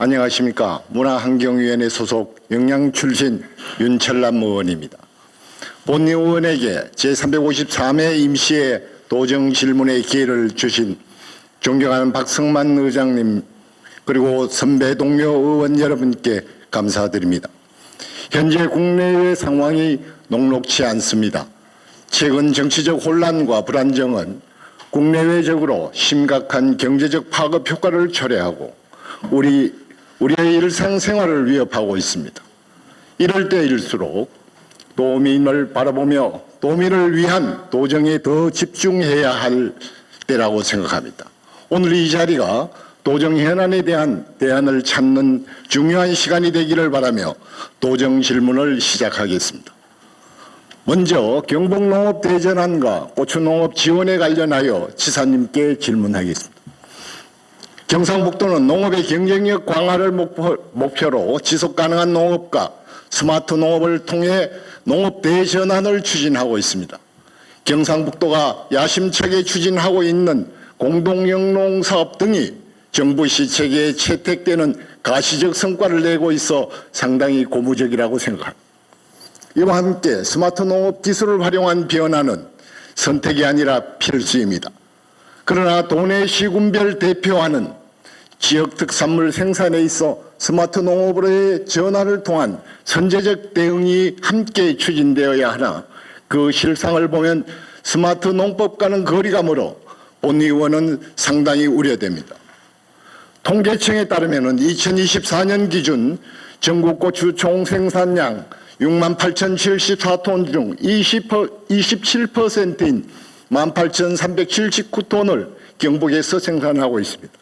안녕하십니까. 문화환경위원회 소속 영양 출신 윤철남 의원입니다. 본의 의원에게 제353회 임시의 도정 질문의 기회를 주신 존경하는 박성만 의장님 그리고 선배 동료 의원 여러분께 감사드립니다. 현재 국내외 상황이 녹록치 않습니다. 최근 정치적 혼란과 불안정은 국내외적으로 심각한 경제적 파급 효과를 초래하고 우리의 일상생활을 위협하고 있습니다. 이럴 때일수록 도민을 바라보며 도민을 위한 도정에 더 집중해야 할 때라고 생각합니다. 오늘 이 자리가 도정 현안에 대한 대안을 찾는 중요한 시간이 되기를 바라며 도정 질문을 시작하겠습니다. 먼저 경북농업 대전환과 고추농업 지원에 관련하여 지사님께 질문하겠습니다. 경상북도는 농업의 경쟁력 강화를 목표로 지속가능한 농업과 스마트 농업을 통해 농업 대전환을 추진하고 있습니다. 경상북도가 야심차게 추진하고 있는 공동영농사업 등이 정부 시책에 채택되는 가시적 성과를 내고 있어 상당히 고무적이라고 생각합니다. 이와 함께 스마트 농업 기술을 활용한 변화는 선택이 아니라 필수입니다. 그러나 도내 시군별 대표하는 지역 특산물 생산에 있어 스마트 농업으로의 전환을 통한 선제적 대응이 함께 추진되어야 하나 그 실상을 보면 스마트 농법과는 거리가 멀어 본 의원은 상당히 우려됩니다. 통계청에 따르면 2024년 기준 전국 고추 총생산량 68,074톤 중 27%인 18,379톤을 경북에서 생산하고 있습니다.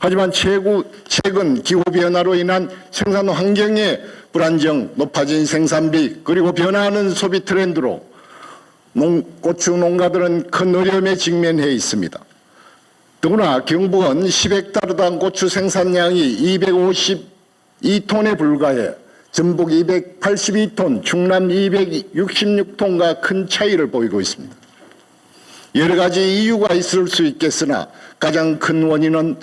하지만 최근 기후변화로 인한 생산 환경의 불안정, 높아진 생산비 그리고 변화하는 소비 트렌드로 고추 농가들은 큰 어려움에 직면해 있습니다. 더구나 경북은 10헥타르당 고추 생산량이 252톤에 불과해 전북 282톤, 충남 266톤과 큰 차이를 보이고 있습니다. 여러 가지 이유가 있을 수 있겠으나 가장 큰 원인은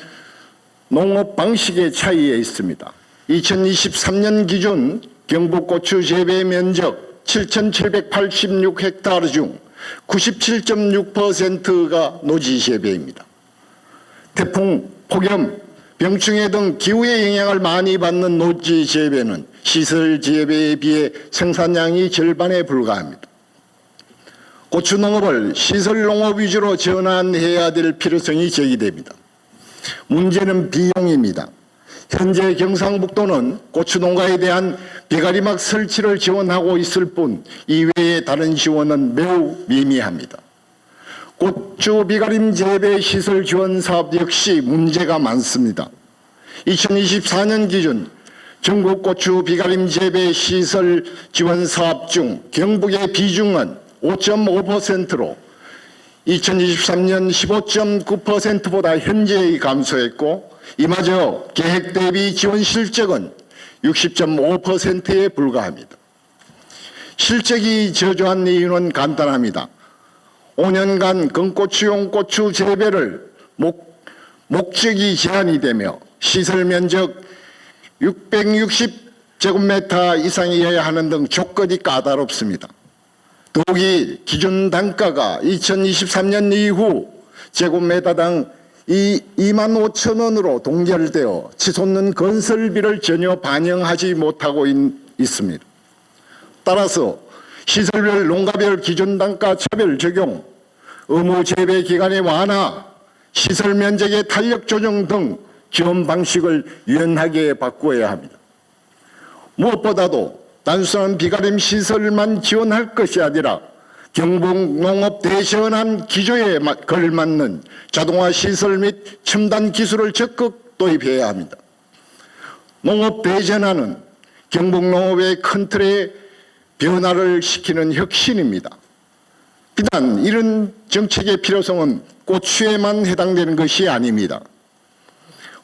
농업 방식의 차이에 있습니다. 2023년 기준 경북 고추 재배 면적 7,786헥타르 중 97.6%가 노지 재배입니다. 태풍, 폭염, 병충해 등 기후의 영향을 많이 받는 노지 재배는 시설 재배에 비해 생산량이 절반에 불과합니다. 고추 농업을 시설 농업 위주로 전환해야 될 필요성이 제기됩니다. 문제는 비용입니다. 현재 경상북도는 고추 농가에 대한 비가리막 설치를 지원하고 있을 뿐 이외의 다른 지원은 매우 미미합니다. 고추 비가림 재배 시설 지원 사업 역시 문제가 많습니다. 2024년 기준 전국 고추 비가림 재배 시설 지원 사업 중 경북의 비중은 5.5%로 2023년 15.9%보다 현저히 감소했고 이마저 계획 대비 지원 실적은 60.5%에 불과합니다. 실적이 저조한 이유는 간단합니다. 5년간 건고추용 고추 재배를 목적이 제한이 되며 시설 면적 660제곱미터 이상이어야 하는 등 조건이 까다롭습니다. 더욱이 기준 단가가 2023년 이후 제곱미터당 25,000원으로 동결되어 치솟는 건설비를 전혀 반영하지 못하고 있습니다. 따라서 시설별 농가별 기준 단가 차별 적용, 의무 재배 기간의 완화, 시설 면적의 탄력 조정 등 지원 방식을 유연하게 바꾸어야 합니다. 무엇보다도 단순한 비가림 시설만 지원할 것이 아니라 경북 농업 대전환 기조에 걸맞는 자동화 시설 및 첨단 기술을 적극 도입해야 합니다. 농업 대전환은 경북 농업의 큰 틀의 변화를 시키는 혁신입니다. 비단 이런 정책의 필요성은 고추에만 해당되는 것이 아닙니다.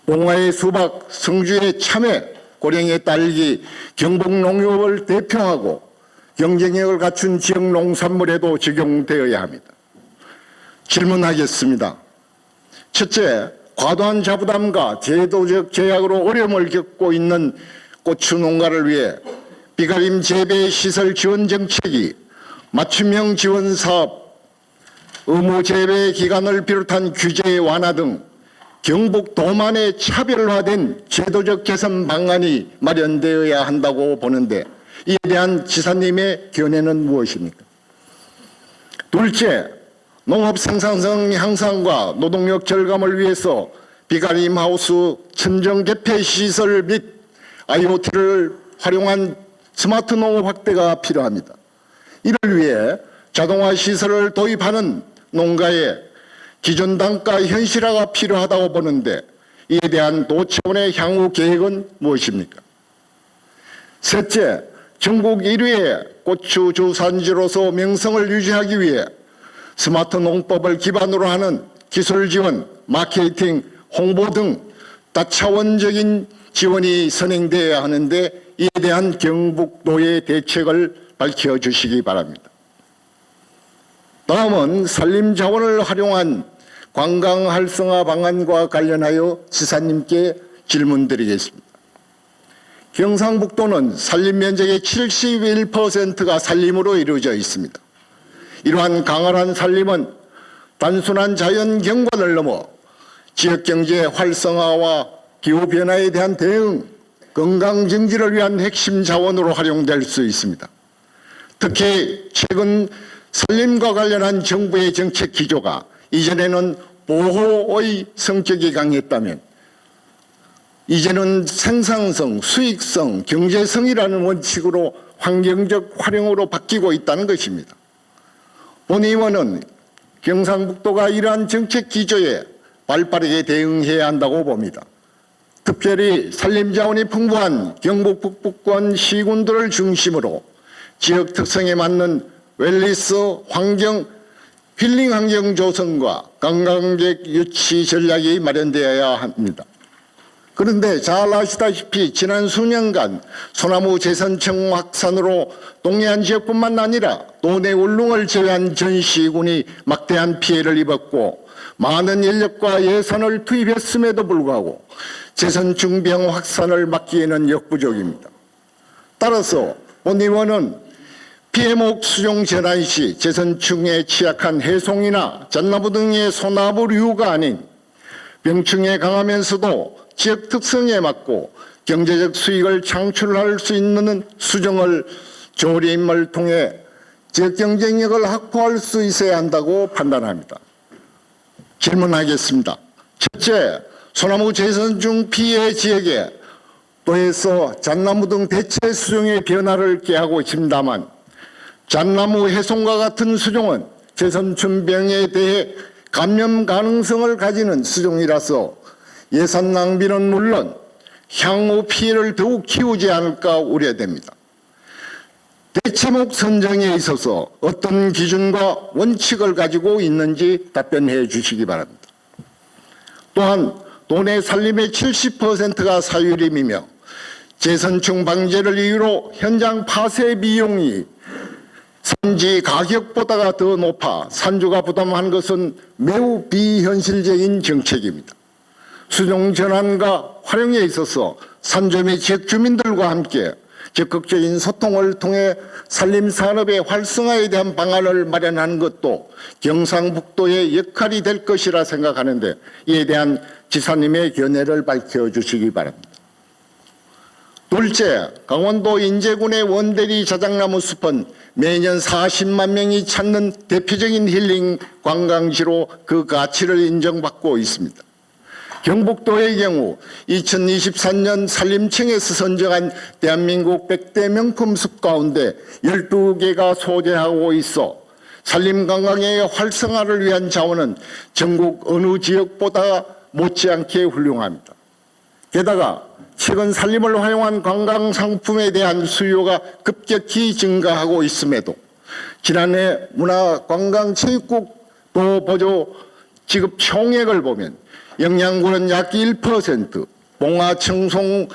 봉화의 수박, 성주의 참외, 고령의 딸기, 경북 농업을 대표하고 경쟁력을 갖춘 지역 농산물에도 적용되어야 합니다. 질문하겠습니다. 첫째, 과도한 자부담과 제도적 제약으로 어려움을 겪고 있는 고추 농가를 위해 비가림 재배 시설 지원 정책이 맞춤형 지원 사업, 의무 재배 기간을 비롯한 규제 완화 등 경북도만의 차별화된 제도적 개선 방안이 마련되어야 한다고 보는데 이에 대한 지사님의 견해는 무엇입니까? 둘째, 농업 생산성 향상과 노동력 절감을 위해서 비가림 하우스 천정 개폐 시설 및 IoT를 활용한 스마트 농업 확대가 필요합니다. 이를 위해 자동화 시설을 도입하는 농가에 기존 단가 현실화가 필요하다고 보는데 이에 대한 도차원의 향후 계획은 무엇입니까? 셋째, 전국 1위의 고추 주산지로서 명성을 유지하기 위해 스마트 농법을 기반으로 하는 기술 지원, 마케팅, 홍보 등 다차원적인 지원이 선행되어야 하는데 이에 대한 경북도의 대책을 밝혀주시기 바랍니다. 다음은 산림 자원을 활용한 관광 활성화 방안과 관련하여 지사님께 질문드리겠습니다. 경상북도는 산림 면적의 71%가 산림으로 이루어져 있습니다. 이러한 강활한 산림은 단순한 자연 경관을 넘어 지역경제 활성화와 기후변화에 대한 대응, 건강 증진을 위한 핵심 자원으로 활용될 수 있습니다. 특히 최근 산림과 관련한 정부의 정책 기조가 이전에는 보호의 성격이 강했다면 이제는 생산성, 수익성, 경제성이라는 원칙으로 환경적 활용으로 바뀌고 있다는 것입니다. 본 의원은 경상북도가 이러한 정책 기조에 발빠르게 대응해야 한다고 봅니다. 특별히 산림자원이 풍부한 경북 북부권 시군들을 중심으로 지역 특성에 맞는 웰니스 환경, 힐링 환경 조성과 관광객 유치 전략이 마련되어야 합니다. 그런데 잘 아시다시피 지난 수년간 소나무 재선청 확산으로 동해안 지역뿐만 아니라 도내 울릉을 제외한 전 시군이 막대한 피해를 입었고 많은 인력과 예산을 투입했음에도 불구하고 재선충병 확산을 막기에는 역부족입니다. 따라서 본 의원은 피해목 수종 전환 시 재선충에 취약한 해송이나 잣나무 등의 소나무류가 아닌 병충해 강하면서도 지역 특성에 맞고 경제적 수익을 창출할 수 있는 수정을 조림을 통해 지역 경쟁력을 확보할 수 있어야 한다고 판단합니다. 질문하겠습니다. 첫째, 소나무 재선충 피해 지역에 도에서 잣나무 등 대체 수종의 변화를 꾀하고 있습니다만 잣나무 해송과 같은 수종은 재선충병에 대해 감염 가능성을 가지는 수종이라서 예산 낭비는 물론 향후 피해를 더욱 키우지 않을까 우려됩니다. 대체목 선정에 있어서 어떤 기준과 원칙을 가지고 있는지 답변해 주시기 바랍니다. 또한 도내 산림의 70%가 사유림이며 재선충 방제를 이유로 현장 파쇄 비용이 산지 가격보다가 더 높아 산주가 부담한 것은 매우 비현실적인 정책입니다. 수종 전환과 활용에 있어서 산주 및 지역 주민들과 함께 적극적인 소통을 통해 산림산업의 활성화에 대한 방안을 마련하는 것도 경상북도의 역할이 될 것이라 생각하는데 이에 대한 지사님의 견해를 밝혀주시기 바랍니다. 둘째, 강원도 인제군의 원대리 자작나무 숲은 매년 40만 명이 찾는 대표적인 힐링 관광지로 그 가치를 인정받고 있습니다. 경북도의 경우 2023년 산림청에서 선정한 대한민국 100대 명품 숲 가운데 12개가 소재하고 있어 산림관광의 활성화를 위한 자원은 전국 어느 지역보다 못지않게 훌륭합니다. 게다가 최근 산림을 활용한 관광상품에 대한 수요가 급격히 증가하고 있음에도 지난해 문화관광체육국도 보조 지급 총액을 보면 영양군은 약 1%, 봉화, 청송을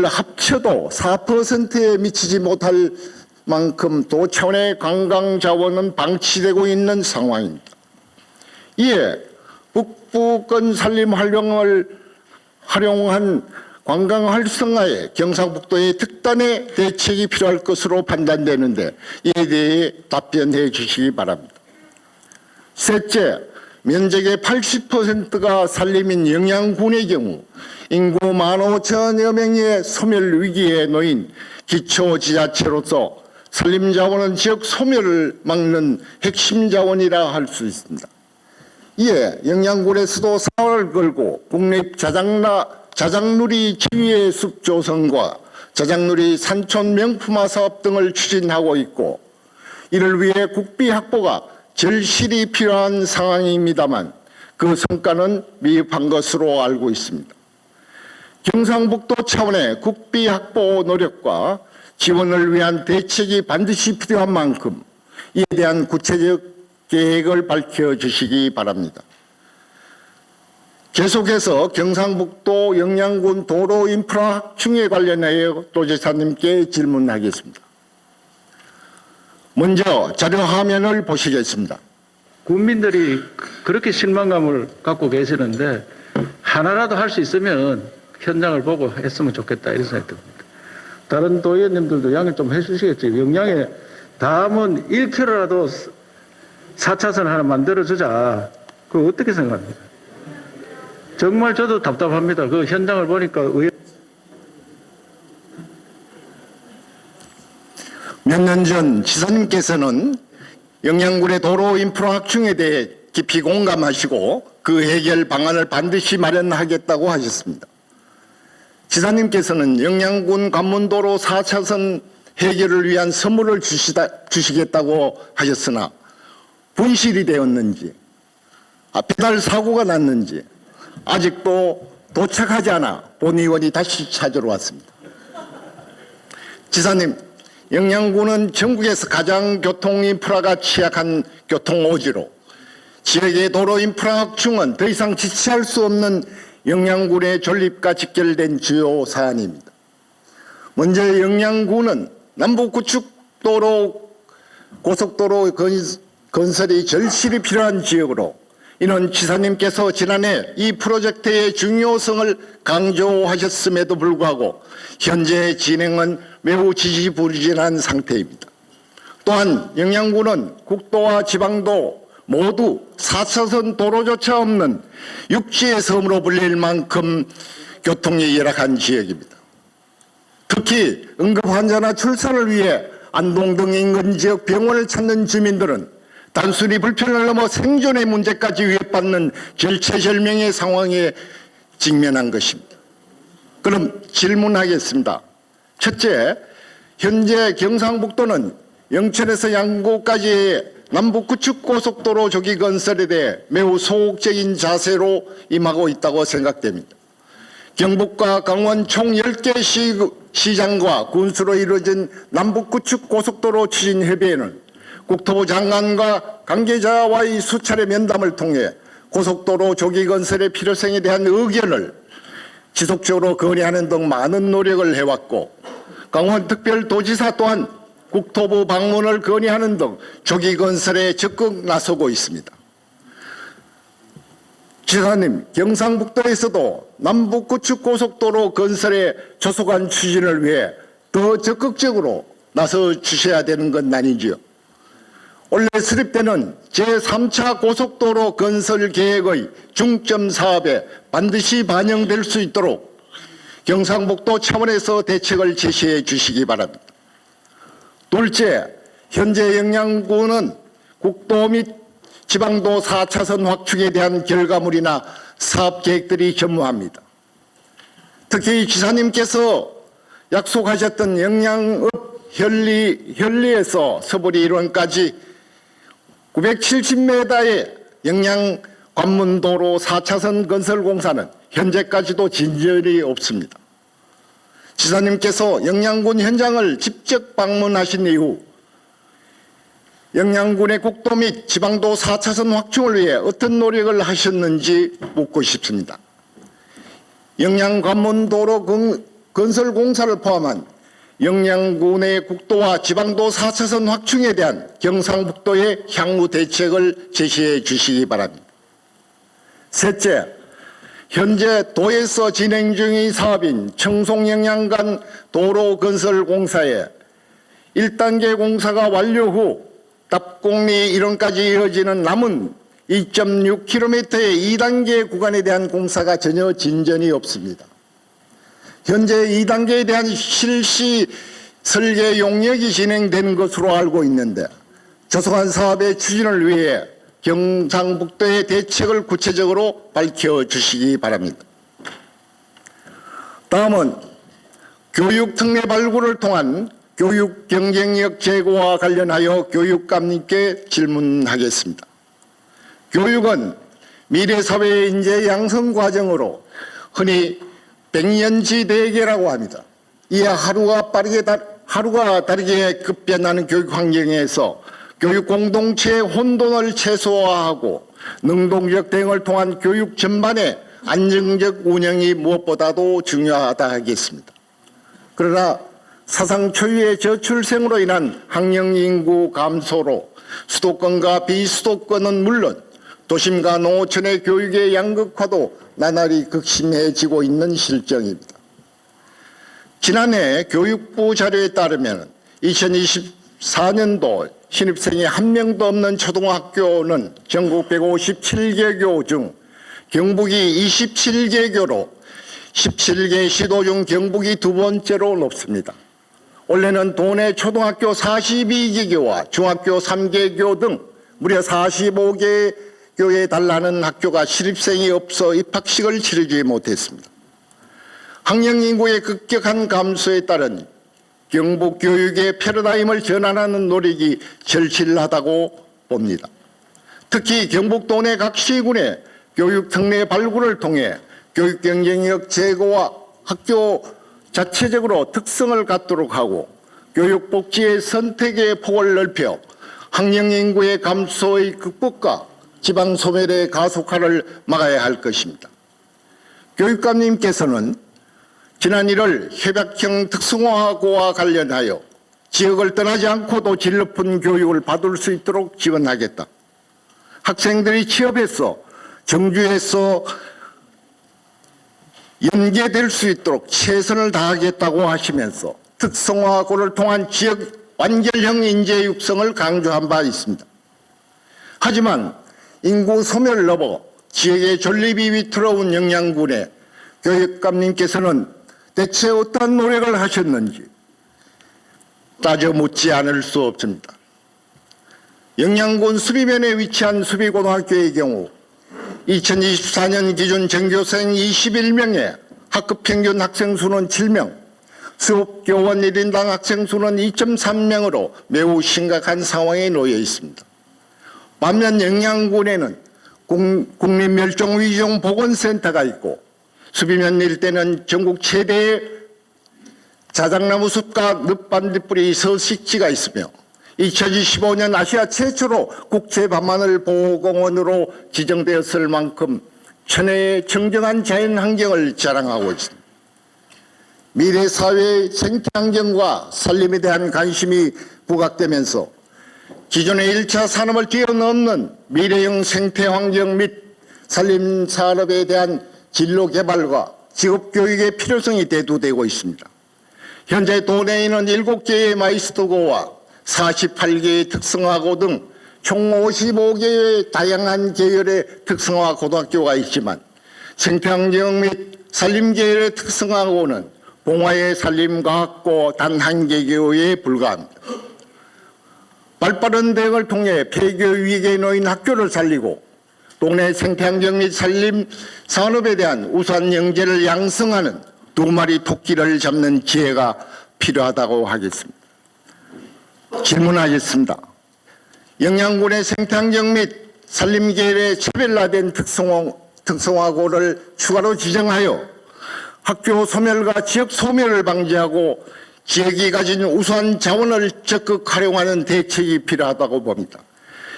합쳐도 4%에 미치지 못할 만큼 도차원의 관광자원은 방치되고 있는 상황입니다. 이에 북부권 산림 활용한 관광 활성화에 경상북도의 특단의 대책이 필요할 것으로 판단되는데 이에 대해 답변해 주시기 바랍니다. 셋째, 면적의 80%가 산림인 영양군의 경우 인구 15,000여 명의 소멸 위기에 놓인 기초지자체로서 산림자원은 지역 소멸을 막는 핵심 자원이라 할 수 있습니다. 이에 영양군에서도 사활을 걸고 국립 자작누리 지위의 숲 조성과 자작누리 산촌 명품화 사업 등을 추진하고 있고 이를 위해 국비 확보가 절실히 필요한 상황입니다만 그 성과는 미흡한 것으로 알고 있습니다. 경상북도 차원의 국비 확보 노력과 지원을 위한 대책이 반드시 필요한 만큼 이에 대한 구체적 계획을 밝혀주시기 바랍니다. 계속해서 경상북도 영양군 도로 인프라 확충에 관련하여 도지사님께 질문하겠습니다. 먼저 자료 화면을 보시겠습니다. 국민들이 그렇게 실망감을 갖고 계시는데 하나라도 할 수 있으면 현장을 보고 했으면 좋겠다 이런 생각이 듭니다. 다른 도의원님들도 양해 좀 해주시겠죠. 영양에 다음은 1km라도 4차선 하나 만들어주자. 그거 어떻게 생각합니까? 정말 저도 답답합니다. 그 현장을 보니까 몇 년 전 지사님께서는 영양군의 도로 인프라 확충에 대해 깊이 공감하시고 그 해결 방안을 반드시 마련하겠다고 하셨습니다. 지사님께서는 영양군 관문도로 4차선 해결을 위한 선물을 주시겠다고 하셨으나 분실이 되었는지 배달 사고가 났는지 아직도 도착하지 않아 본 의원이 다시 찾으러 왔습니다. 지사님, 영양군은 전국에서 가장 교통 인프라가 취약한 교통오지로 지역의 도로 인프라 확충은 더 이상 지체할 수 없는 영양군의 존립과 직결된 주요 사안입니다. 먼저 영양군은 남북구축도로 고속도로 건설이 절실히 필요한 지역으로 이는 지사님께서 지난해 이 프로젝트의 중요성을 강조하셨음에도 불구하고 현재 진행은 매우 지지부진한 상태입니다. 또한 영양군은 국도와 지방도 모두 4차선 도로조차 없는 육지의 섬으로 불릴 만큼 교통이 열악한 지역입니다. 특히 응급환자나 출산을 위해 안동 등 인근 지역 병원을 찾는 주민들은 단순히 불편을 넘어 생존의 문제까지 위협받는 절체절명의 상황에 직면한 것입니다. 그럼 질문하겠습니다. 첫째, 현재 경상북도는 영천에서 양구까지의 남북구축고속도로 조기 건설에 대해 매우 소극적인 자세로 임하고 있다고 생각됩니다. 경북과 강원 총 10개 시장과 군수로 이루어진 남북구축고속도로 추진협의회는 국토부 장관과 관계자와의 수차례 면담을 통해 고속도로 조기 건설의 필요성에 대한 의견을 지속적으로 건의하는 등 많은 노력을 해왔고 강원특별도지사 또한 국토부 방문을 건의하는 등 조기 건설에 적극 나서고 있습니다. 지사님, 경상북도에서도 남북구축고속도로 건설의 조속한 추진을 위해 더 적극적으로 나서 주셔야 되는 건 아니지요. 올해 수립되는 제3차 고속도로 건설 계획의 중점 사업에 반드시 반영될 수 있도록 경상북도 차원에서 대책을 제시해 주시기 바랍니다. 둘째, 현재 영양군은 국도 및 지방도 4차선 확충에 대한 결과물이나 사업 계획들이 현무합니다. 특히 지사님께서 약속하셨던 영양읍 현리에서 서부리 일원까지 970m의 영양 관문도로 4차선 건설 공사는 현재까지도 진전이 없습니다. 지사님께서 영양군 현장을 직접 방문하신 이후 영양군의 국도 및 지방도 4차선 확충을 위해 어떤 노력을 하셨는지 묻고 싶습니다. 영양관문도로 건설 공사를 포함한 영양군의 국도와 지방도 4차선 확충에 대한 경상북도의 향후 대책을 제시해 주시기 바랍니다. 셋째, 현재 도에서 진행 중인 사업인 청송영양간 도로건설공사에 1단계 공사가 완료 후 답곡리 이론까지 이어지는 남은 2.6km의 2단계 구간에 대한 공사가 전혀 진전이 없습니다. 현재 2단계에 대한 실시 설계 용역이 진행되는 것으로 알고 있는데 조성한 사업의 추진을 위해 경상북도의 대책을 구체적으로 밝혀주시기 바랍니다. 다음은 교육 특례 발굴을 통한 교육 경쟁력 제고와 관련하여 교육감님께 질문하겠습니다. 교육은 미래사회의 인재 양성 과정으로 흔히 백년지 대계라고 합니다. 이에 하루가 다르게 급변하는 교육 환경에서 교육 공동체의 혼돈을 최소화하고 능동적 대응을 통한 교육 전반의 안정적 운영이 무엇보다도 중요하다 하겠습니다. 그러나 사상 초유의 저출생으로 인한 학령 인구 감소로 수도권과 비수도권은 물론 도심과 농어촌의 교육의 양극화도 나날이 극심해지고 있는 실정입니다. 지난해 교육부 자료에 따르면 2024년도 신입생이 한 명도 없는 초등학교는 전국 157개 교 중 경북이 27개 교로 17개 시도 중 경북이 두 번째로 높습니다. 올해는 도내 초등학교 42개 교와 중학교 3개 교 등 무려 45개 교에 달하는 학교가 신입생이 없어 입학식을 치르지 못했습니다. 학령 인구의 급격한 감소에 따른 경북 교육의 패러다임을 전환하는 노력이 절실하다고 봅니다. 특히 경북도 내 각 시군의 교육 특례 발굴을 통해 교육 경쟁력 제고와 학교 자체적으로 특성을 갖도록 하고 교육 복지의 선택의 폭을 넓혀 학령 인구의 감소의 극복과 지방 소멸의 가속화를 막아야 할 것입니다. 교육감님께서는 지난 1월 협약형 특성화고와 관련하여 지역을 떠나지 않고도 질 높은 교육을 받을 수 있도록 지원하겠다. 학생들이 취업해서 정주에서 연계될 수 있도록 최선을 다하겠다고 하시면서 특성화고를 통한 지역 완결형 인재 육성을 강조한 바 있습니다. 하지만 인구 소멸을 넘어 지역의 존립이 위태로운 영양군에 교육감님께서는 대체 어떠한 노력을 하셨는지 따져 묻지 않을 수 없습니다. 영양군 수비면에 위치한 수비고등학교의 경우 2024년 기준 전교생 21명에 학급 평균 학생 수는 7명, 수업교원 1인당 학생 수는 2.3명으로 매우 심각한 상황에 놓여 있습니다. 반면 영양군에는 국립멸종위기종보건센터가 있고 수비면 일대는 전국 최대의 자작나무 숲과 늪반딧불이 서식지가 있으며 2025년 아시아 최초로 국제밤하늘 보호공원으로 지정되었을 만큼 천혜의 청정한 자연환경을 자랑하고 있습니다. 미래사회의 생태환경과 산림에 대한 관심이 부각되면서 기존의 1차 산업을 뛰어넘는 미래형 생태환경 및 산림산업에 대한 진로 개발과 직업교육의 필요성이 대두되고 있습니다. 현재 도내에는 7개의 마이스터고와 48개의 특성화고 등 총 55개의 다양한 계열의 특성화 고등학교가 있지만 생태환경 및 산림 계열의 특성화고는 봉화의 산림과학고 단 한 개교에 불과합니다. 발빠른 대응을 통해 폐교 위기에 놓인 학교를 살리고 동네 생태환경 및 산림 산업에 대한 우수한 영재를 양성하는 두 마리 토끼를 잡는 지혜가 필요하다고 하겠습니다. 질문하겠습니다. 영양군의 생태환경 및 산림계열의 차별화된 특성화고를 추가로 지정하여 학교 소멸과 지역 소멸을 방지하고 지역이 가진 우수한 자원을 적극 활용하는 대책이 필요하다고 봅니다.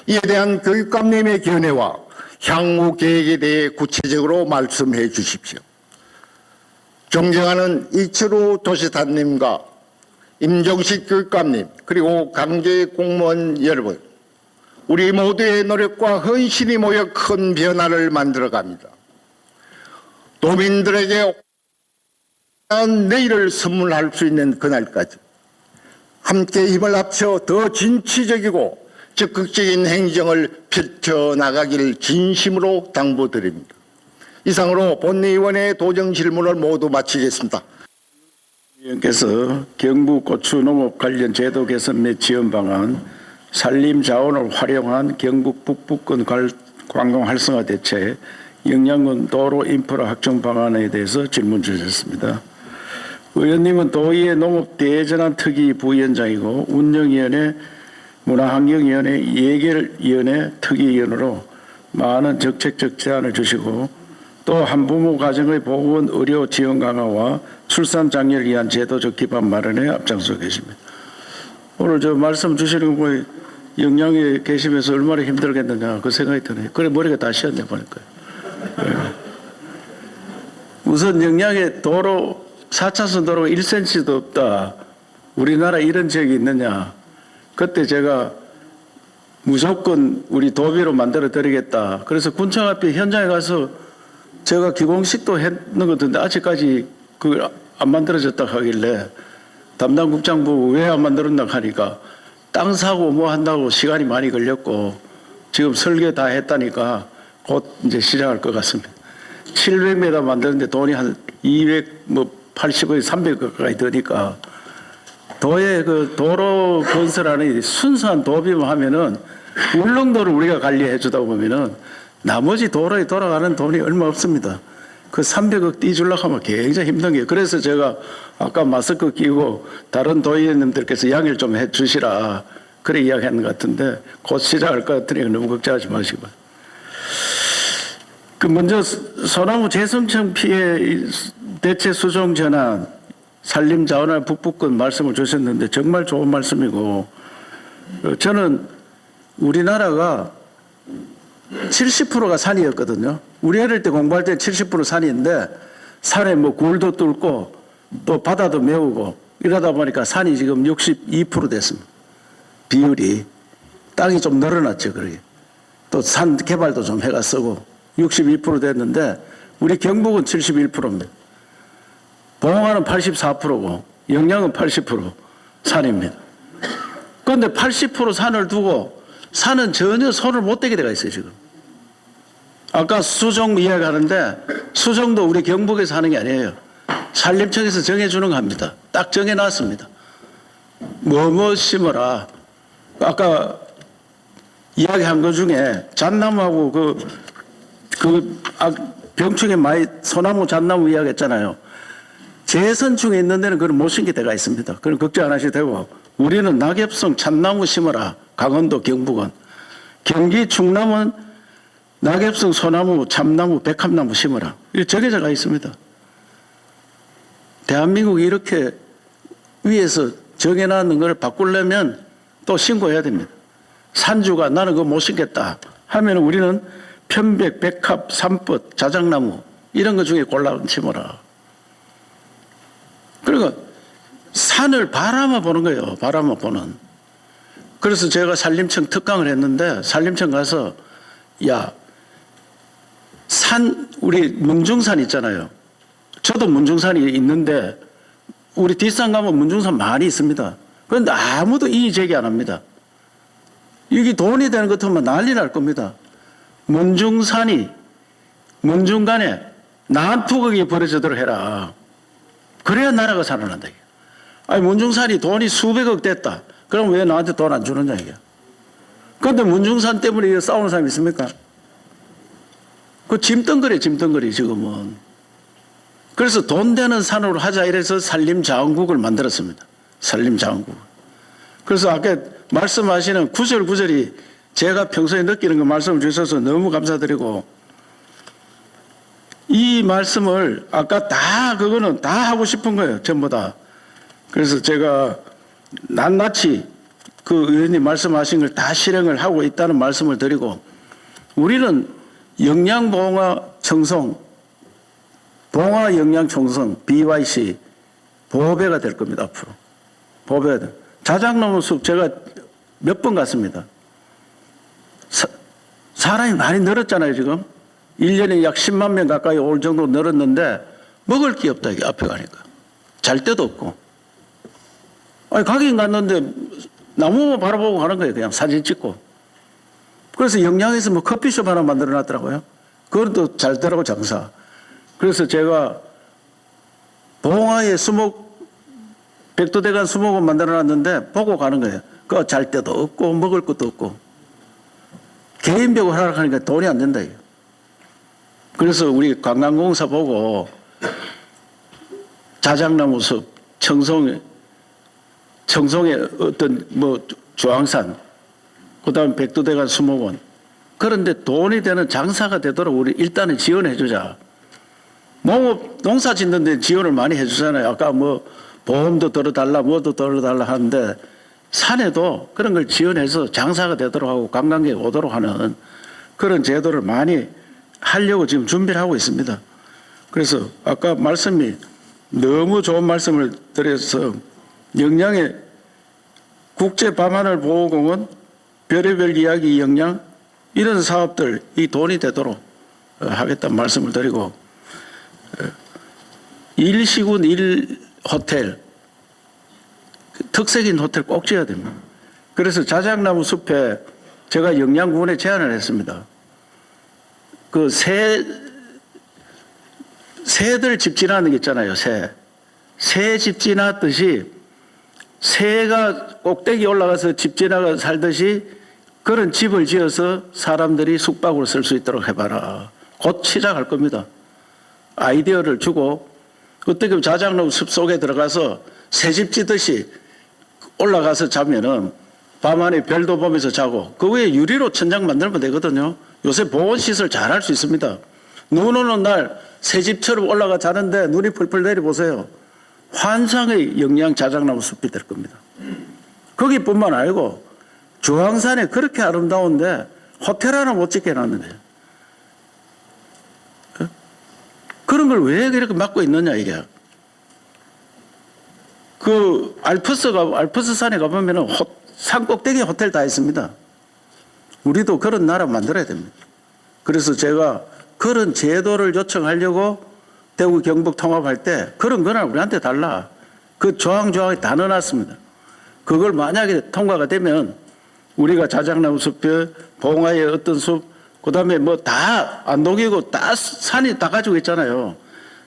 이에 대한 교육감님의 견해와 향후 계획에 대해 구체적으로 말씀해 주십시오. 존경하는 이철우 도시단님과 임종식 교육감님 그리고 관계 공무원 여러분, 우리 모두의 노력과 헌신이 모여 큰 변화를 만들어갑니다. 도민들에게 내일을 선물할 수 있는 그날까지 함께 힘을 합쳐 더 진취적이고 적극적인 행정을 펼쳐나가길 진심으로 당부드립니다. 이상으로 본의원의 도정 질문을 모두 마치겠습니다. 위원께서 경북 고추농업 관련 제도 개선 및 지원 방안, 산림 자원을 활용한 경북 북부권 관광 활성화 대책, 영양군 도로 인프라 확충 방안에 대해서 질문 주셨습니다. 의원님은 도의회 농업 대전환 특위 부위원장이고 운영위원회, 문화환경위원회, 예결위원회 특위위원으로 많은 정책적 제안을 주시고 또 한부모 가정의 보건 의료 지원 강화와 출산 장려를 위한 제도적 기반 마련에 앞장서 계십니다. 오늘 저 말씀 주시는 거 영양에 계시면서 얼마나 힘들겠느냐 그 생각이 드네요. 그래 머리가 다 쉬었네 보니까. 우선 영양에 도로 4차선 도로가 1cm도 없다. 우리나라 이런 지역이 있느냐. 그때 제가 무조건 우리 도비로 만들어 드리겠다. 그래서 군청 앞에 현장에 가서 제가 기공식도 했는 것 같은데 아직까지 그걸 안 만들어졌다 하길래 담당 국장부 왜 안 만들었나 하니까 땅 사고 뭐 한다고 시간이 많이 걸렸고 지금 설계 다 했다니까 곧 이제 시작할 것 같습니다. 700m 만드는데 돈이 한 280억, 300억 가까이 드니까 도의 그 도로 건설하는 순수한 도비만 하면은 울릉도를 우리가 관리해 주다 보면은 나머지 도로에 돌아가는 돈이 얼마 없습니다. 그 300억 띄주려고 하면 굉장히 힘든 게요. 그래서 제가 아까 마스크 끼고 다른 도의원님들께서 양해를 좀 해 주시라. 그래 이야기하는 것 같은데 곧 시작할 것 같으니까 너무 걱정하지 마시고. 그 먼저 소나무 재성청 피해 대체 수종 전환, 산림 자원화 북부권 말씀을 주셨는데 정말 좋은 말씀이고 저는 우리나라가 70%가 산이었거든요. 우리 어릴 때 공부할 때 70% 산인데 산에 뭐 굴도 뚫고 또 바다도 메우고 이러다 보니까 산이 지금 62% 됐습니다. 비율이 땅이 좀 늘어났죠. 그러게. 또 산 개발도 좀 해가 쓰고 62% 됐는데 우리 경북은 71%입니다. 봉화는 84%고 영양은 80% 산입니다. 그런데 80% 산을 두고 산은 전혀 손을 못 대게 돼가 있어요 지금. 아까 수종 이야기하는데 수종도 우리 경북에서 하는 게 아니에요. 산림청에서 정해주는 거 합니다. 딱 정해놨습니다. 뭐 심어라. 아까 이야기한 것 중에 잣나무하고 병충해 많이 소나무 잣나무 이야기했잖아요. 재선충에 있는 데는 그걸 못 심게 돼가 있습니다. 그럼 걱정 안 하셔도 되고 우리는 낙엽성 잣나무 심어라. 강원도 경북은. 경기 충남은 낙엽성 소나무, 참나무, 백합나무 심어라. 이게 정해져 가 있습니다. 대한민국이 이렇게 위에서 정해놨는 걸 바꾸려면 또 신고해야 됩니다. 산주가 나는 그거 못 심겠다 하면 우리는 편백, 백합, 삼뻗, 자작나무 이런 것 중에 골라 심어라. 그러니까 산을 바라만 보는 거예요. 바라만 보는. 그래서 제가 산림청 특강을 했는데 산림청 가서 야, 우리 문중산 있잖아요. 저도 문중산이 있는데 우리 뒷산 가면 문중산 많이 있습니다. 그런데 아무도 이의 제기 안 합니다. 이게 돈이 되는 것 같으면 난리 날 겁니다. 문중간에 난투극이 벌어지도록 해라. 그래야 나라가 살아난다. 아니 문중산이 돈이 수백억 됐다. 그럼 왜 나한테 돈 안 주느냐 이게. 그런데 문중산 때문에 싸우는 사람이 있습니까? 그 짐덩거리 지금은. 그래서 돈 되는 산으로 하자 이래서 산림자원국을 만들었습니다. 산림자원국. 그래서 아까 말씀하시는 구절구절이 제가 평소에 느끼는 거 말씀을 주셔서 너무 감사드리고 이 말씀을 아까 그거는 다 하고 싶은 거예요. 전부 다. 그래서 제가 낱낱이 그 의원님 말씀하신 걸 다 실행을 하고 있다는 말씀을 드리고 우리는 영양봉화 영양청성 BYC 보배가 될 겁니다. 앞으로. 보배가 될. 자작나무 숲 제가 몇 번 갔습니다. 사람이 많이 늘었잖아요, 지금. 1년에 약 10만 명 가까이 올 정도 늘었는데 먹을 게 없다, 이게 앞에 가니까. 잘 데도 없고. 아니, 가긴 갔는데 나무만 바라보고 가는 거예요, 그냥 사진 찍고. 그래서 영양에서 뭐 커피숍 하나 만들어 놨더라고요. 그것도 잘 되라고 장사. 그래서 제가 봉화에 백두대간 수목원 만들어 놨는데 보고 가는 거예요. 그거 잘 데도 없고 먹을 것도 없고. 개인벽을 하라 하니까 돈이 안 된다, 이거. 그래서 우리 관광공사 보고 자작나무 숲, 청송의 어떤 뭐 주황산, 그다음 백두대간 수목원, 그런데 돈이 되는 장사가 되도록 우리 일단은 지원해 주자. 농사 짓는 데 지원을 많이 해 주잖아요. 아까 뭐 보험도 덜어달라 뭐도 덜어달라 하는데 산에도 그런 걸 지원해서 장사가 되도록 하고 관광객이 오도록 하는 그런 제도를 많이 하려고 지금 준비를 하고 있습니다. 그래서 아까 말씀이 너무 좋은 말씀을 드려서 영양의 국제 밤하늘 보호공원, 별의별 이야기 영양 이런 사업들 이 돈이 되도록 하겠다는 말씀을 드리고, 일시군 1호텔 특색인 호텔 꼭 지어야 됩니다. 그래서 자작나무 숲에 제가 영양군에 제안을 했습니다. 그 새들 집 지나는 게 있잖아요. 새 집 지났듯이 새가 꼭대기 올라가서 집 지나가 살듯이 그런 집을 지어서 사람들이 숙박으로 쓸 수 있도록 해봐라. 곧 시작할 겁니다. 아이디어를 주고 어떻게 보면 자작나무 숲 속에 들어가서 새집 지듯이 올라가서 자면은 밤안에 별도 보면서 자고 그 위에 유리로 천장 만들면 되거든요. 요새 보온시설 잘 할 수 있습니다. 눈 오는 날 새집처럼 올라가 자는데 눈이 펄펄 내려보세요. 환상의 영양 자작나무 숲이 될 겁니다. 거기뿐만 아니고 주황산에 그렇게 아름다운데 호텔 하나 못 짓게 해놨는데 그런 걸 왜 이렇게 막고 있느냐 이게. 그 알프스 산에 가보면 산 꼭대기에 호텔 다 있습니다. 우리도 그런 나라 만들어야 됩니다. 그래서 제가 그런 제도를 요청하려고 대구 경북 통합할 때 그런 거는 우리한테 달라. 그 조항조항이 다 넣어놨습니다. 그걸 만약에 통과가 되면 우리가 자작나무 숲에 봉화의 어떤 숲, 그 다음에 뭐 다 안동이고 다 산이 다 가지고 있잖아요.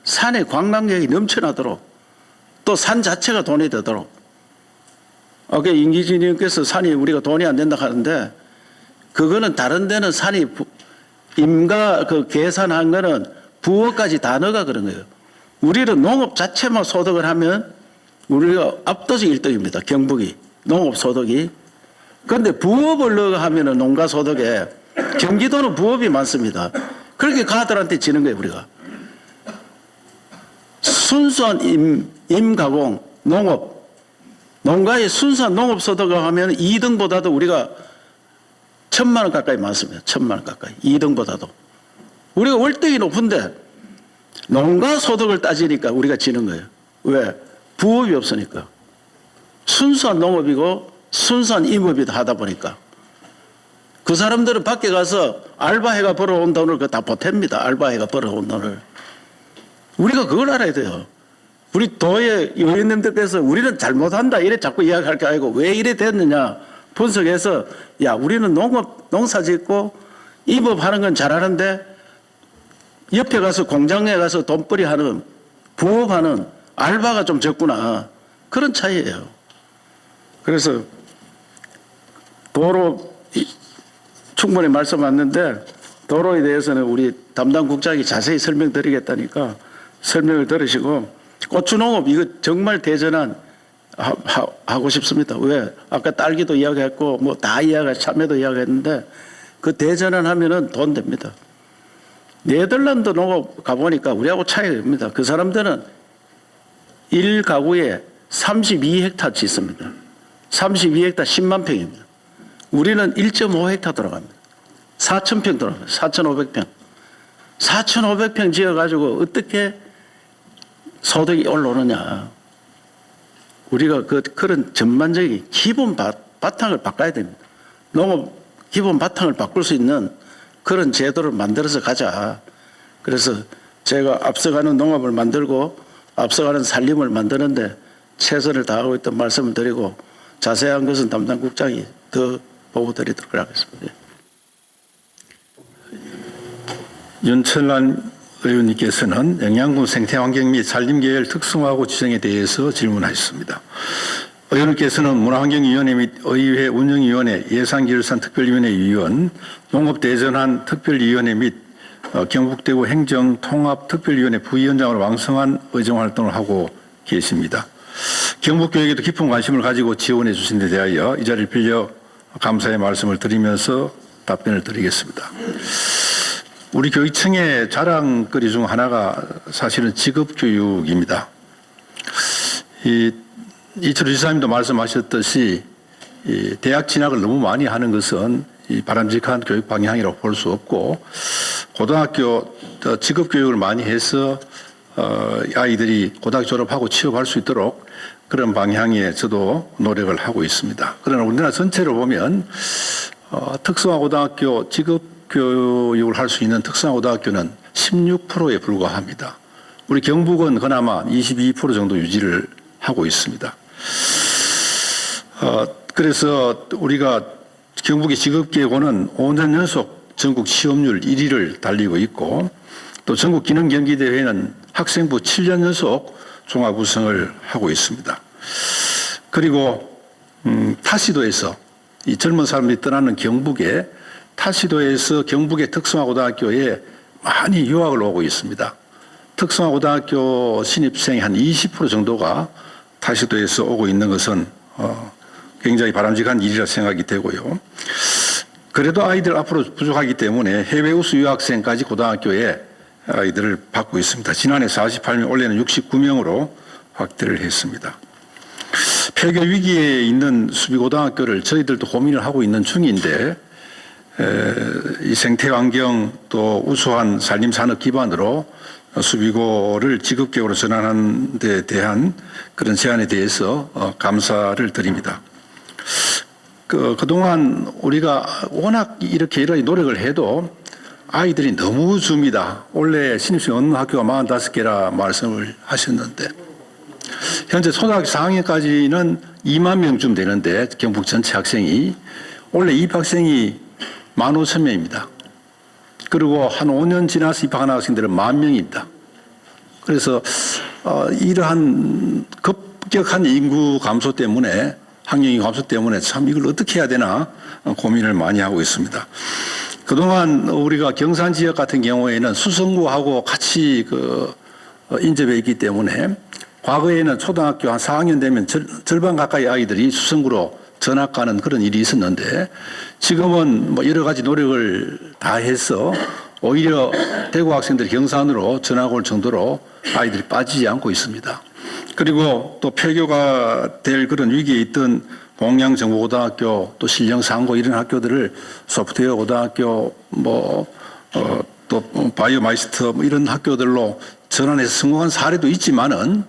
산에 관광객이 넘쳐나도록 또 산 자체가 돈이 되도록. 아까 임기진 의원께서 산이 우리가 돈이 안 된다 하는데 그거는 다른 데는 산이 임가 그 계산한 거는 부업까지 다 넣어가 그런 거예요. 우리는 농업 자체만 소득을 하면 우리가 압도적 1등입니다. 경북이. 농업 소득이. 그런데 부업을 넣어 하면은 농가 소득에 경기도는 부업이 많습니다. 그렇게 가들한테 지는 거예요, 우리가. 순수한 임가공, 농업, 농가의 순수한 농업 소득을 하면 2등보다도 우리가 1,000만 원 가까이 많습니다. 1,000만 원 가까이. 2등보다도. 우리가 월등히 높은데 농가 소득을 따지니까 우리가 지는 거예요. 왜? 부업이 없으니까. 순수한 농업이고 순수한 임업이 하다 보니까. 그 사람들은 밖에 가서 알바해가 벌어온 돈을 다 보탭니다. 알바해가 벌어온 돈을. 우리가 그걸 알아야 돼요. 우리 도의 의원님들께서 우리는 잘못한다 이래 자꾸 이야기할 게 아니고 왜 이래 됐느냐 분석해서 야 우리는 농사 짓고 임업하는 건 잘하는데 옆에 가서 공장에 가서 돈벌이 하는 부업하는 알바가 좀 적구나 그런 차이예요. 그래서 도로 충분히 말씀 왔는데 도로에 대해서는 우리 담당 국장이 자세히 설명드리겠다니까 설명을 들으시고 고추농업 이거 정말 대전환 하고 싶습니다. 왜? 아까 딸기도 이야기했고 뭐 다 이야기 참외도 이야기했는데 그 대전환 하면은 돈 됩니다. 네덜란드 농업 가보니까 우리하고 차이가 납니다. 그 사람들은 1가구에 32헥타치 있습니다. 32헥타 10만 평입니다. 우리는 1.5헥타 들어갑니다. 4,000평 들어갑니다. 4,500평. 4,500평 지어가지고 어떻게 소득이 올라오느냐. 우리가 그런 전반적인 기본 바탕을 바꿔야 됩니다. 농업 기본 바탕을 바꿀 수 있는 그런 제도를 만들어서 가자. 그래서 제가 앞서가는 농업을 만들고 앞서가는 살림을 만드는데 최선을 다하고 있다는 말씀을 드리고 자세한 것은 담당 국장이 더 보고 드리도록 하겠습니다. 윤철란 의원님께서는 영양군 생태환경 및 산림계열 특성화하고 지정에 대해서 질문하셨습니다. 의원님께서는 문화환경위원회 및 의회 운영위원회 예산결산특별위원회 위원, 농업대전환 특별위원회 및 경북대구 행정통합특별위원회 부위원장으로 왕성한 의정활동을 하고 계십니다. 경북교육에도 깊은 관심을 가지고 지원해 주신 데 대하여 이 자리를 빌려 감사의 말씀을 드리면서 답변을 드리겠습니다. 우리 교육청의 자랑거리 중 하나가 사실은 직업교육입니다. 이철우 지사님도 말씀하셨듯이 대학 진학을 너무 많이 하는 것은 바람직한 교육 방향이라고 볼 수 없고 고등학교 직업교육을 많이 해서 아이들이 고등학교 졸업하고 취업할 수 있도록 그런 방향에 저도 노력을 하고 있습니다. 그러나 우리나라 전체로 보면 특성화 고등학교 직업교육을 할 수 있는 특성화 고등학교는 16%에 불과합니다. 우리 경북은 그나마 22% 정도 유지를 하고 있습니다. 그래서 우리가 경북의 직업계고는 5년 연속 전국 취업률 1위를 달리고 있고 또 전국 기능경기대회는 학생부 7년 연속 종합 우승을 하고 있습니다. 그리고 타시도에서 이 젊은 사람들이 떠나는 경북에 타시도에서 경북의 특성화고등학교에 많이 유학을 오고 있습니다. 특성화고등학교 신입생의 한 20% 정도가 타시도에서 오고 있는 것은 굉장히 바람직한 일이라 생각이 되고요. 그래도 아이들 앞으로 부족하기 때문에 해외 우수 유학생까지 고등학교에 아이들을 받고 있습니다. 지난해 48명, 올해는 69명으로 확대를 했습니다. 폐교 위기에 있는 수비고등학교를 저희들도 고민을 하고 있는 중인데 이 생태환경 또 우수한 산림산업 기반으로 수비고를 직업계고로 전환하는 데 대한 그런 제안에 대해서 감사를 드립니다. 그동안 우리가 워낙 이렇게 여러 가지 노력을 해도 아이들이 너무 줍니다. 원래 신입생 얻는 학교가 45개라 말씀을 하셨는데 현재 초등학교 4학년까지는 2만 명쯤 되는데 경북 전체 학생이 원래 입학생이 15,000명입니다. 그리고 한 5년 지나서 입학하는 학생들은 10,000명입니다. 그래서 이러한 급격한 인구 감소 때문에 학령인구 감소 때문에 참 이걸 어떻게 해야 되나 고민을 많이 하고 있습니다. 그동안 우리가 경산 지역 같은 경우에는 수성구하고 같이 인접해 있기 때문에 과거에는 초등학교 한 4학년 되면 절반 가까이 아이들이 수성구로 전학 가는 그런 일이 있었는데 지금은 뭐 여러 가지 노력을 다 해서 오히려 대구 학생들이 경산으로 전학 올 정도로 아이들이 빠지지 않고 있습니다. 그리고 또 폐교가 될 그런 위기에 있던 봉양정보고등학교 또 신령상고 이런 학교들을 소프트웨어 고등학교 또 바이오마이스터 이런 학교들로 전환해서 성공한 사례도 있지만은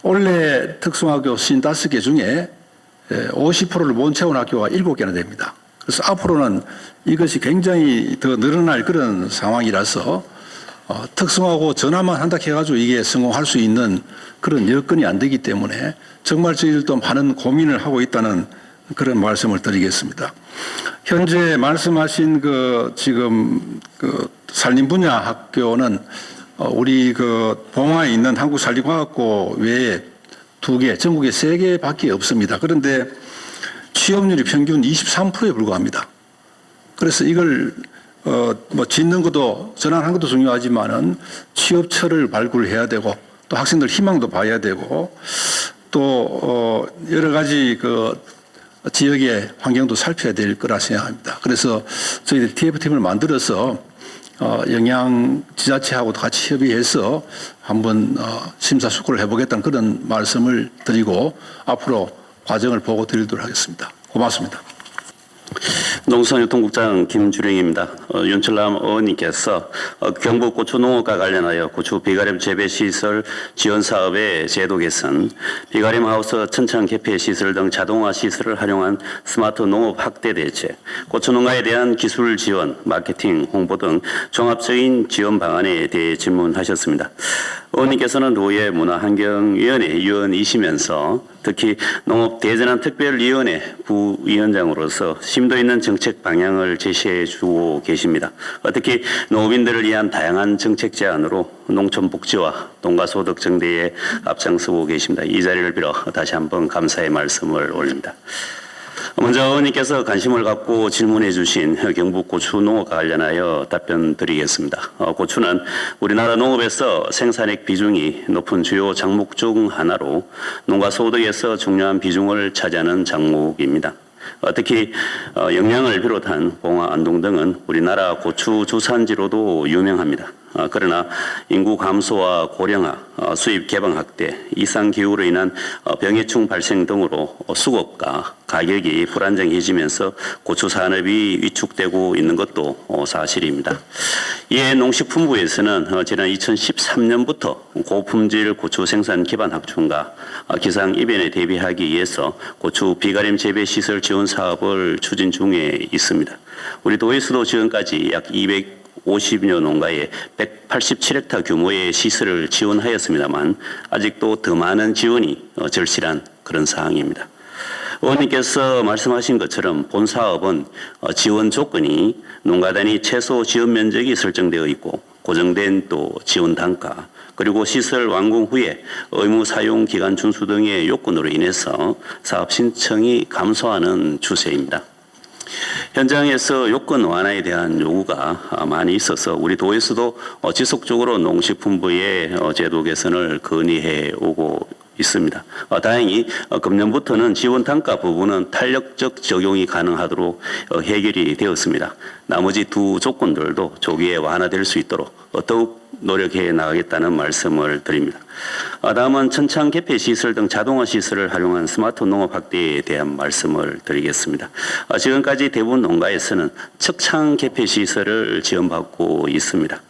원래 특성화학교 55개 중에 50%를 못 채운 학교가 7개나 됩니다. 그래서 앞으로는 이것이 굉장히 더 늘어날 그런 상황이라서 특성화고 전환만 한다 해가지고 이게 성공할 수 있는 그런 여건이 안 되기 때문에 정말 저희들도 많은 고민을 하고 있다는 그런 말씀을 드리겠습니다. 현재 말씀하신 지금 산림 분야 학교는 우리 봉화에 있는 한국산림과학고 외에 2개, 전국에 3개밖에 없습니다. 그런데 취업률이 평균 23%에 불과합니다. 그래서 이걸 짓는 것도 전환하는 것도 중요하지만은 취업처를 발굴해야 되고 또 학생들 희망도 봐야 되고 또 여러 가지 지역의 환경도 살펴야 될 거라 생각합니다. 그래서 저희들이 TF팀을 만들어서 영양 지자체하고도 같이 협의해서 한번 심사숙고를 해보겠다는 그런 말씀을 드리고 앞으로 과정을 보고 드리도록 하겠습니다. 고맙습니다. 농수산유통국장 김주령입니다. 윤철남 의원님께서 경북 고추농업과 관련하여 고추 비가림 재배시설 지원 사업의 제도 개선, 비가림 하우스 천창 개폐 시설 등 자동화 시설을 활용한 스마트 농업 확대 대책, 고추 농가에 대한 기술 지원, 마케팅, 홍보 등 종합적인 지원 방안에 대해 질문하셨습니다. 의원님께서는 노예 문화환경위원회 위원이시면서 특히 농업대전환특별위원회 부위원장으로서 심도 있는 정책 방향을 제시해 주고 계십니다. 특히 농업인들을 위한 다양한 정책 제안으로 농촌 복지와 농가 소득 증대에 앞장서고 계십니다. 이 자리를 빌어 다시 한번 감사의 말씀을 올립니다. 먼저 의원님께서 관심을 갖고 질문해 주신 경북 고추 농업과 관련하여 답변 드리겠습니다. 고추는 우리나라 농업에서 생산액 비중이 높은 주요 작목 중 하나로 농가 소득에서 중요한 비중을 차지하는 작목입니다. 특히 영양을 비롯한 봉화, 안동 등은 우리나라 고추 주산지로도 유명합니다. 그러나 인구 감소와 고령화, 수입 개방 확대, 이상 기후로 인한 병해충 발생 등으로 수급과 가격이 불안정해지면서 고추 산업이 위축되고 있는 것도 사실입니다. 이에 농식품부에서는 지난 2013년부터 고품질 고추 생산 기반 확충과 기상 이변에 대비하기 위해서 고추 비가림 재배 시설 지원 사업을 추진 중에 있습니다. 우리 도에서도 지금까지 약 250여 농가에 187헥타 규모의 시설을 지원하였습니다만 아직도 더 많은 지원이 절실한 그런 상황입니다. 의원님께서 말씀하신 것처럼 본 사업은 지원 조건이 농가 단위 최소 지원 면적이 설정되어 있고 고정된 또 지원 단가 그리고 시설 완공 후에 의무 사용 기간 준수 등의 요건으로 인해서 사업 신청이 감소하는 추세입니다. 현장에서 요건 완화에 대한 요구가 많이 있어서 우리 도에서도 지속적으로 농식품부의 제도 개선을 건의해 오고 있습니다. 다행히 금년부터는 지원 단가 부분은 탄력적 적용이 가능하도록 해결이 되었습니다. 나머지 두 조건들도 조기에 완화될 수 있도록 더욱 노력해 나가겠다는 말씀을 드립니다. 다음은 천창 개폐 시설 등 자동화 시설을 활용한 스마트 농업 확대에 대한 말씀을 드리겠습니다. 지금까지 대부분 농가에서는 척창 개폐 시설을 지원받고 있습니다.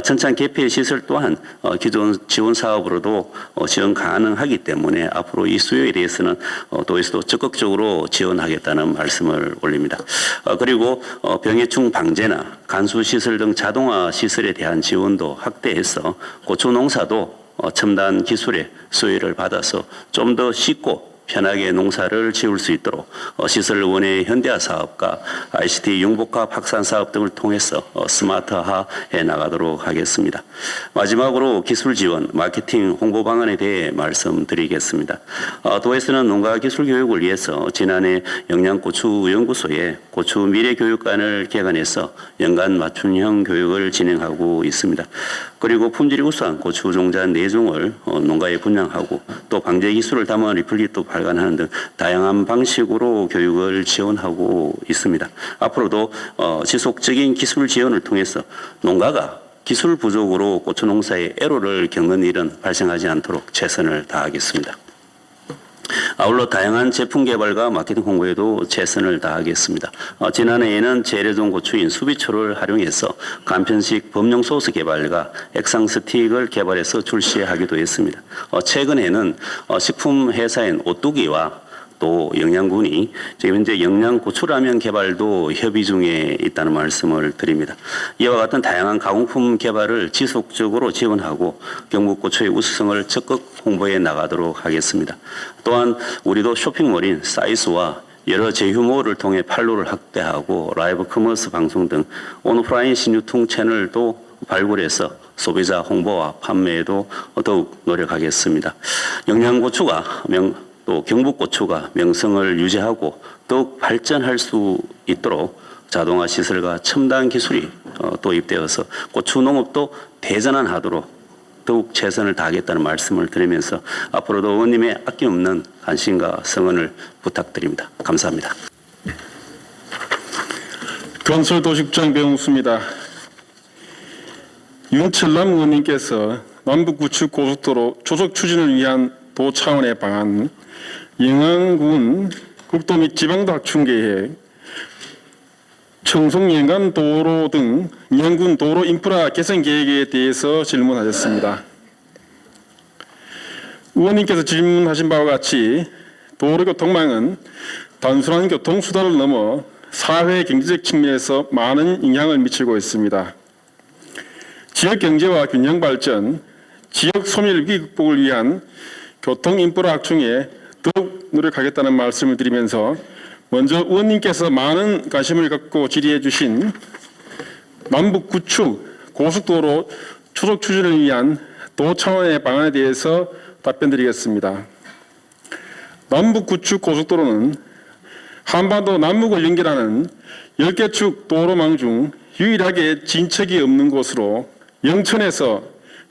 천창 개폐 시설 또한 기존 지원 사업으로도 지원 가능하기 때문에 앞으로 이 수요에 대해서는 도에서도 적극적으로 지원하겠다는 말씀을 올립니다. 그리고 병해충 방제나 간수 시설 등 자동화 시설에 대한 지원도 확대해서 고추 농사도 첨단 기술의 수혜를 받아서 좀 더 쉽고 편하게 농사를 지을 수 있도록 시설원의 현대화 사업과 ICT 융복합 확산 사업 등을 통해서 스마트화해 나가도록 하겠습니다. 마지막으로 기술 지원, 마케팅, 홍보 방안에 대해 말씀드리겠습니다. 도에서는 농가 기술 교육을 위해서 지난해 영양고추연구소에 고추 미래교육관을 개관해서 연간 맞춤형 교육을 진행하고 있습니다. 그리고 품질이 우수한 고추 종자 4종을 농가에 분양하고 또 방제 기술을 담은 리플릿도 발간하는 등 다양한 방식으로 교육을 지원하고 있습니다. 앞으로도 지속적인 기술 지원을 통해서 농가가 기술 부족으로 고추 농사에 애로를 겪는 일은 발생하지 않도록 최선을 다하겠습니다. 아울러 다양한 제품 개발과 마케팅 홍보에도 최선을 다하겠습니다. 지난해에는 재래종 고추인 수비초를 활용해서 간편식 범용 소스 개발과 액상 스틱을 개발해서 출시하기도 했습니다. 최근에는 식품 회사인 오뚜기와 또 영양군이 지금 현재 영양고추라면 개발도 협의 중에 있다는 말씀을 드립니다. 이와 같은 다양한 가공품 개발을 지속적으로 지원하고 경북고추의 우수성을 적극 홍보해 나가도록 하겠습니다. 또한 우리도 쇼핑몰인 사이즈와 여러 제휴몰을 통해 판로를 확대하고 라이브 커머스 방송 등 온오프라인 신유통 채널도 발굴해서 소비자 홍보와 판매에도 더욱 노력하겠습니다. 영양고추가 또 경북고추가 명성을 유지하고 더욱 발전할 수 있도록 자동화 시설과 첨단 기술이 도입되어서 고추 농업도 대전환하도록 더욱 최선을 다하겠다는 말씀을 드리면서 앞으로도 의원님의 아낌없는 관심과 성원을 부탁드립니다. 감사합니다. 건설도시국장 배용수입니다. 윤철남 의원님께서 남북구축 고속도로 조속 추진을 위한 도 차원의 방안, 영안군 국도 및 지방도 확충 계획, 청송 연간 도로 등 인양군 도로 인프라 개선 계획에 대해서 질문하셨습니다. 의원님께서 질문하신 바와 같이 도로교통망은 단순한 교통수단을 넘어 사회 경제적 측면에서 많은 영향을 미치고 있습니다. 지역 경제와 균형 발전, 지역 소멸 위기 극복을 위한 교통 인프라 확충에 더욱 노력하겠다는 말씀을 드리면서 먼저 의원님께서 많은 관심을 갖고 질의해 주신 남북 구축 고속도로 초속 추진을 위한 도 차원의 방안에 대해서 답변드리겠습니다. 남북 구축 고속도로는 한반도 남북을 연결하는 10개 축 도로망 중 유일하게 진척이 없는 곳으로 영천에서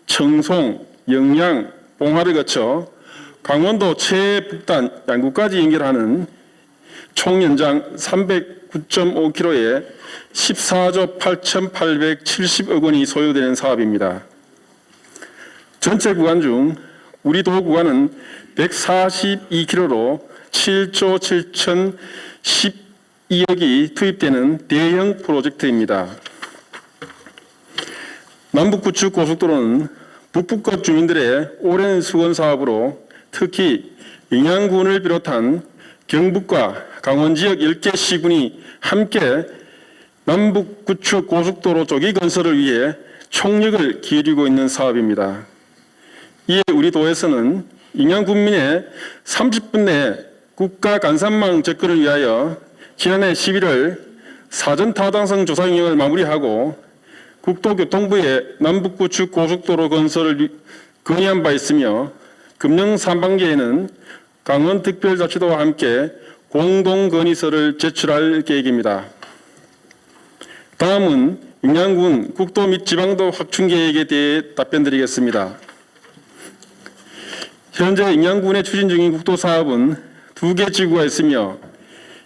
청송, 영양, 봉화를 거쳐 강원도 최북단 양구까지 연결하는 총 연장 309.5km에 14조 8,870억 원이 소요되는 사업입니다. 전체 구간 중 우리 도 구간은 142km로 7조 7,012억이 투입되는 대형 프로젝트입니다. 남북구축 고속도로는 북부권 주민들의 오랜 수건 사업으로 특히 영양군을 비롯한 경북과 강원 지역 10개 시군이 함께 남북구축 고속도로 조기 건설을 위해 총력을 기울이고 있는 사업입니다. 이에 우리 도에서는 영양군민의 30분 내 국가 간선망 접근을 위하여 지난해 11월 사전 타당성 조사 영역을 마무리하고 국토교통부에 남북구축 고속도로 건설을 건의한 바 있으며 금년 상반기에는 강원특별자치도와 함께 공동건의서를 제출할 계획입니다. 다음은 영양군 국도 및 지방도 확충 계획에 대해 답변드리겠습니다. 현재 영양군에 추진 중인 국도 사업은 2개 지구가 있으며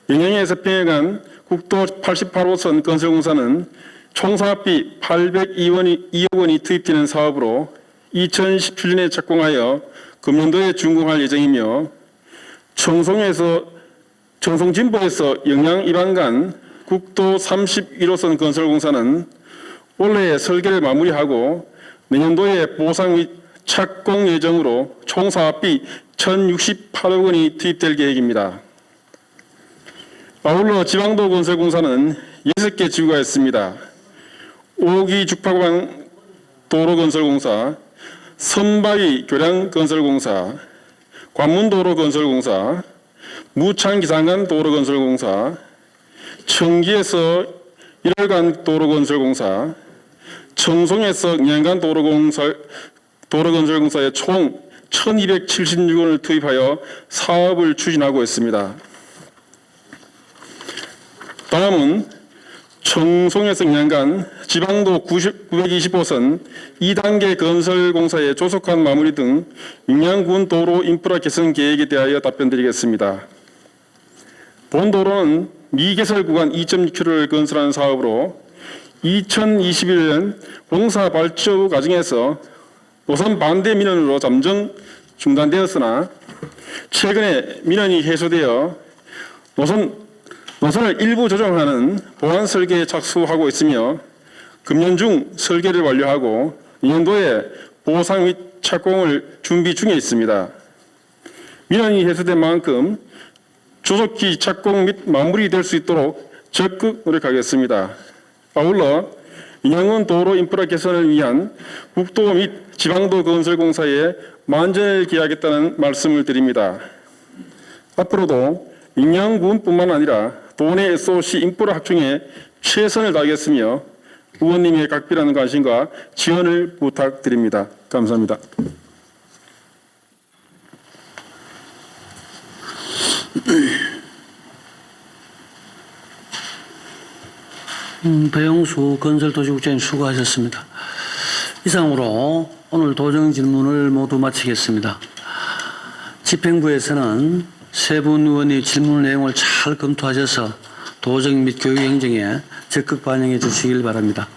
영양에서 평양간 국도 88호선 건설공사는 총 사업비 802억 원이 투입되는 사업으로 2017년에 착공하여 금년도에 준공할 예정이며 청송진보에서 영양 이방간 국도 31호선 건설공사는 올해 설계를 마무리하고 내년도에 보상 및 착공 예정으로 총 사업비 1,068억 원이 투입될 계획입니다. 아울러 지방도 건설공사는 6개 지구가 있습니다. 5기 죽파관 도로건설공사, 선바위 교량건설공사, 관문도로건설공사, 무창기산간 도로건설공사, 청기에서 일월간 도로건설공사, 청송에서 영양간 도로건설공사에 총 1,276억 원을 투입하여 사업을 추진하고 있습니다. 다음은 청송에서 영양간 지방도 920호선 2단계 건설공사의 조속한 마무리 등 영양군 도로 인프라 개선 계획에 대하여 답변드리겠습니다. 본 도로는 미개설 구간 2.6km를 건설하는 사업으로 2021년 공사 발주 과정에서 노선 반대 민원으로 잠정 중단되었으나 최근에 민원이 해소되어 노선을 일부 조정하는 보완 설계에 착수하고 있으며 금년 중 설계를 완료하고 내년도에 보상 및 착공을 준비 중에 있습니다. 민원이 해소된 만큼 조속히 착공 및 마무리될 수 있도록 적극 노력하겠습니다. 아울러 영양군 도로 인프라 개선을 위한 국도 및 지방도 건설공사에 만전을 기하겠다는 말씀을 드립니다. 앞으로도 영양군뿐만 아니라 도내 SOC 인프라 확충에 최선을 다하겠으며 의원님의 각별한 관심과 지원을 부탁드립니다. 감사합니다. 배영수 건설도시국장님 수고하셨습니다. 이상으로 오늘 도정 질문을 모두 마치겠습니다. 집행부에서는 세 분 의원의 질문 내용을 잘 검토하셔서 도정 및 교육 행정에 적극 반영해 주시길 바랍니다.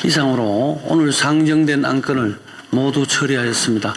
이상으로 오늘 상정된 안건을 모두 처리하였습니다.